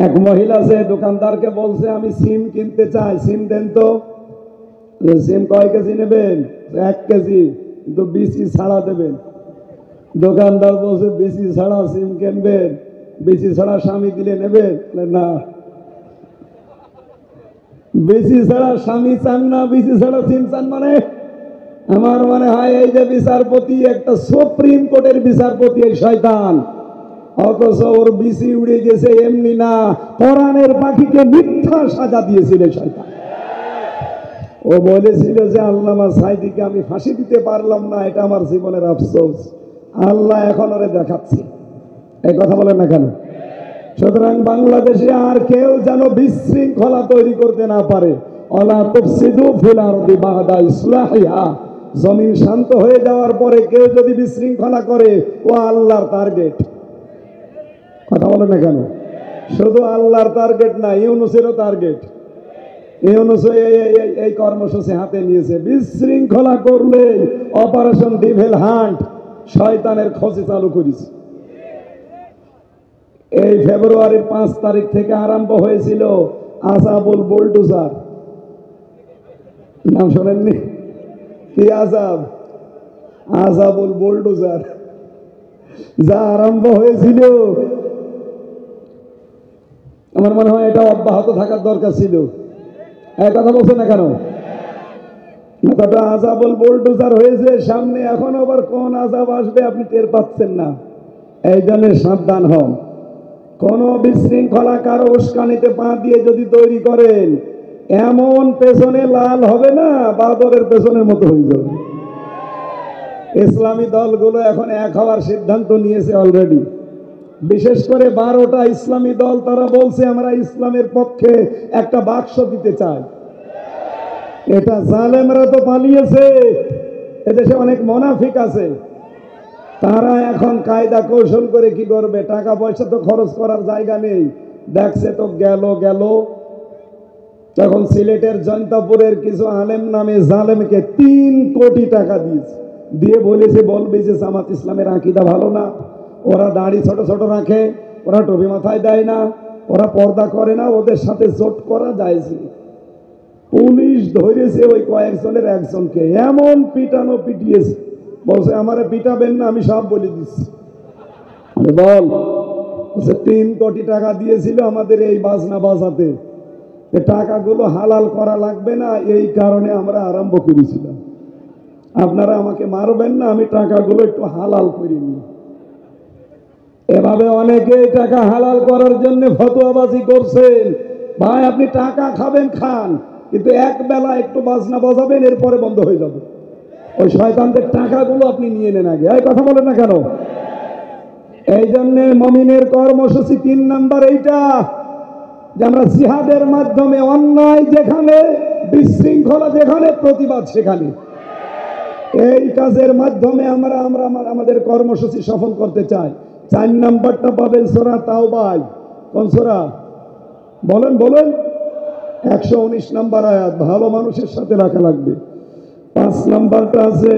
এক মহিলা সে দোকানদারকে বলছে আমি সিম কিনতে চাই, সিম দেন তো। সিম কয় কেজি নেবেন? 1 কেজি, কিন্তু বিসি ছাড়া দেবেন। দোকানদার বলছে বিসি ছাড়া সিম কিনবেন? বিসি ছাড়া স্বামী দিলে নেবেন? না, বিসি ছাড়া স্বামী চান না, বিসি ছাড়া সিম চান। মানে আমার মনে হয় এই যে বিচারপতি, একটা সুপ্রিম কোর্টের বিচারপতি এই শয়তান, অথচ ওর বিসি উড়ে গেছে এমনি না, কোরআনের পাখিকে মিথ্যা সাজা দিয়েছিল শয়তান। ও বলেছিল যে আল্লামা সাঈদীকে আমি ফাঁসি দিতে পারলাম না, এটা আমার জীবনের আফসোস। আল্লাহ এখন ওরে দেখাচ্ছে। এই কথা বলেন না কেন? সুতরাং বাংলাদেশে আর কেউ যেন বিশৃঙ্খলা তৈরি করতে না পারে। ওয়ালা তুফসিদু ফিল আরদি বা'দা ইসলাহিহা, জমিন শান্ত হয়ে যাওয়ার পরে কেউ যদি বিশৃঙ্খলা করে, ও আল্লাহর টার্গেট। কথা বলেন না কেন? শুধু আল্লাহর টার্গেট না, ইউনূসেরও টার্গেট। ইউনূস এই কর্মসূচি হাতে নিয়েছে। বিশৃঙ্খলা করলে অপারেশন ডিভেল হান্ট, শয়তানের খোঁজে চালু করেছে। এই ফেব্রুয়ারির 5 তারিখ থেকে আরম্ভ হয়েছিল আযাবুল বুলডোজার। নাম শোনেননি? কি আযাব? আযাবুল বুলডোজার যা আরম্ভ হয়েছিল, আমার মনে হয় এটা অব্যাহত থাকার দরকার ছিল। এই কথা বলছে না কেন? মাথাটা আযাবুল বুলডোজার হয়েছে সামনে, এখন আবার কোন আযাব আসবে আপনি টের পাচ্ছেন না। এই জন্য সাবধান হন। কোন বিশৃঙ্খলা কারো উস্কানিতে পা দিয়ে যদি তৈরি করেন, এমন পেছনে লাল হবে না, বাদরের পেছনের মতো হয়ে যাবে। ইসলামী দলগুলো এখন এক হওয়ার সিদ্ধান্ত নিয়েছে অলরেডি। বিশেষ করে 12টা ইসলামী দল, তারা বলছে আমরা ইসলামের পক্ষে একটা বাক্স দিতে চাই। এটা জালেমরা তো পালিয়েছে, এদেশে অনেক মুনাফিক আছে, তারা এখন কায়দা কৌশল করে কি করবে, টাকা পয়সা তো খরচ করার জায়গা নেই, দেখছে তো গেল। তখন সিলেটের জয়ন্তপুরের কিছু আলেম নামে জালেমকে 3 কোটি টাকা দিয়েছে, দিয়ে বলেছে বলবে যে জামাত ইসলামের আকীদা ভালো না, ওরা দাড়ি ছোট ছোট রাখে, ওরা টুপি মাথায় দেয় না, ওরা পর্দা করে না, ওদের সাথে জোট করা যায়ছে। পুলিশ ধরেছে ওই কয়েকজনের একজনকে, এমন পিটানো পিটিয়েছে, বলছে আমারে পিটাবেন না, আমি সব বলে দিচ্ছি। বল, 3 কোটি টাকা দিয়েছিল আমাদের এই বাজনা বাজাতে, টাকাগুলো হালাল করা লাগবে না, এই কারণে আমরা আরম্ভ করেছিলাম। আপনারা আমাকে মারবেন না, আমি টাকাগুলো একটু হালাল করিনি। এভাবে অনেকে টাকা হালাল করার জন্য ফতোয়াবাজি করছেন। ভাই আপনি টাকা খাবেন খান, কিন্তু এক বেলা একটু বাজনা বাজাবেন, এরপরে বন্ধ হয়ে যাবে। ওই শয়তানদের টাকাগুলো আপনি নিয়ে নেন আগে। এই কথা বলেন না কেন? এই জন্য মুমিনের কর্মসূচি 3 নাম্বার এইটা, যে আমরা জিহাদের মাধ্যমে অন্যায় যেখানে, বিশৃঙ্খলা যেখানে, প্রতিবাদ সেখানে, এই কাজের মাধ্যমে আমরা আমাদের কর্মসূচি সফল করতে চাই। 4 নাম্বারটা পাবেন সূরা তাওবায়। কোন সূরা? বলেন 119 নাম্বার আয়াত, ভালো মানুষের সাথে রাখা লাগবে। 5 নাম্বারটা আছে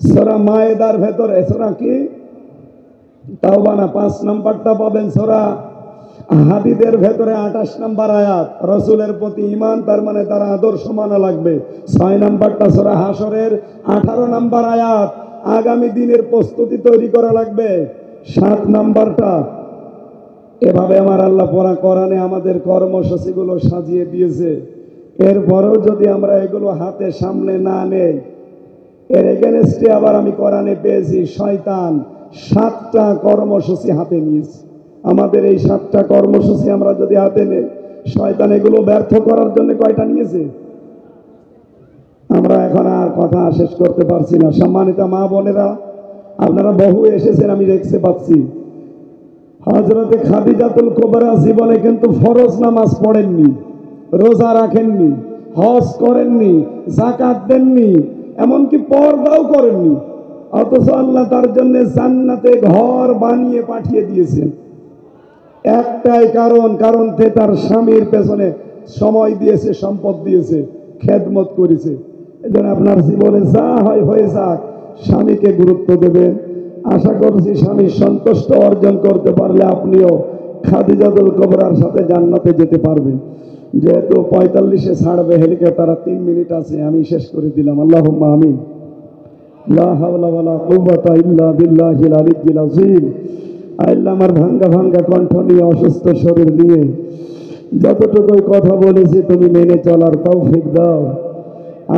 সূরা মায়েদার ভেতরে, সূরা কি? তাওবা না। 5 নাম্বারটা পাবেন সূরা হাদীদের ভেতরে 28 নাম্বার আয়াত, রাসূলের প্রতি ঈমান, তার মানে তার আদর্শ মানা লাগবে। 6 নাম্বারটা সূরা হাশরের 18 নাম্বার আয়াত, আগামী দিনের প্রস্তুতি তৈরি করা লাগবে। 7 নাম্বারটা, এভাবে আমার আল্লাহ পড়া কোরআনে আমাদের কর্মসূচিগুলো সাজিয়ে দিয়েছে। এরপরেও যদি আমরা এগুলো হাতে সামনে না নেই, এর এগেনস্টে আবার আমি কোরআনে পেয়েছি শয়তান 7টা কর্মসূচি হাতে নিয়েছে। আমাদের এই 7টা কর্মসূচি আমরা যদি হাতে নেই, শয়তান এগুলো ব্যর্থ করার জন্য কয়টা নিয়েছে? আমরা এখন আর কথা শেষ করতে পারছি না। সম্মানিত মা বোনেরা, আপনারা বহু এসেছেন, আমি দেখতে পাচ্ছি। হযরতে খাদিজাতুল কুবরা জীবনে কিন্তু ফরজ নামাজ পড়েননি, রোজা রাখেননি, হজ করেননি, যাকাত দেননি, এমনকি পর্দাও করেননি, অথচ আল্লাহ তার জন্য জান্নাতে ঘর বানিয়ে পাঠিয়ে দিয়েছেন। একটাই কারণ তার স্বামীর পেছনে সময় দিয়েছে, সম্পদ দিয়েছে, খেদমত করেছে। এজন্য আপনার জীবনে যা হয় হয়ে যাক, স্বামীকে গুরুত্ব দেবেন, আশা করছি স্বামীর সন্তুষ্ট অর্জন করতে পারলে আপনিও খাদিজাতুল কুবরার সাথে জান্নাতে যেতে পারবেন। যেহেতু 45-এ ছাড়বে হেলিকপ্টার, 3 মিনিট আছে, আমি শেষ করে দিলাম। আল্লাহুম্মা আমিন। লা হাওলা ওয়ালা কুওয়াতা ইল্লা বিল্লাহিল আলিয়্যিল আযীম। আল্লাহ, আমার ভাঙ্গা ভাঙ্গা কণ্ঠ নিয়ে, অসুস্থ শরীর নিয়ে যতটুকুই কথা বলেছি তুমি মেনে চলার তৌফিক দাও।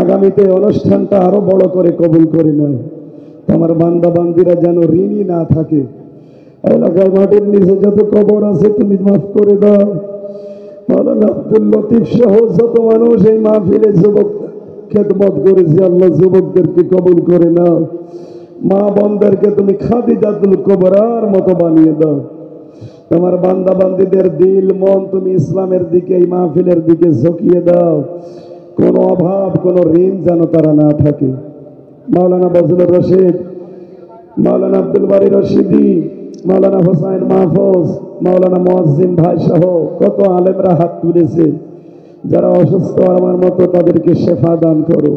আগামীতে অনুষ্ঠানটা আরো বড় করে কবুল করে নাও। তোমার বান্দা বান্দিরা যেন ঋণী না থাকে। এলাকায় মাটির নিচে যত কবর আছে তুমি মাফ করে দাও। মাওলানা আব্দুল লতিফ সহ যত মানুষ এই মাহফিলে যুবক খেদমত করেছে, আল্লাহ যুবকদেরকে কবুল করে নাও। মা বোনদেরকে তুমি খাদিজাতুল কুবরার মতো বানিয়ে দাও। তোমার বান্দা বান্দীদের দিল মন তুমি ইসলামের দিকে, এই মাহফিলের দিকে ঝুঁকিয়ে দাও। কোনো অভাব, কোনো ঋণ যেন তারা না থাকে। মাওলানা বজলুর রশিদ, মাওলানা আব্দুল বারী রশিদি, মাওলানা হোসাইন মাহফুজ, মাওলানা মুয়াজ্জিম ভাই সহ কত আলেমরা হাত তুলেছে। যারা অসুস্থ আমার মতো তাদেরকে শেফা দান করো।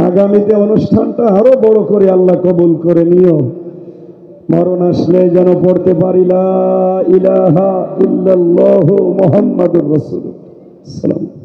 আগামীতে অনুষ্ঠানটা আরো বড় করে আল্লাহ কবুল করে নিও। মরণ আসলে যেন পড়তে পারি লা ইলাহা ইল্লাল্লাহু মুহাম্মাদুর রাসূলুল্লাহ।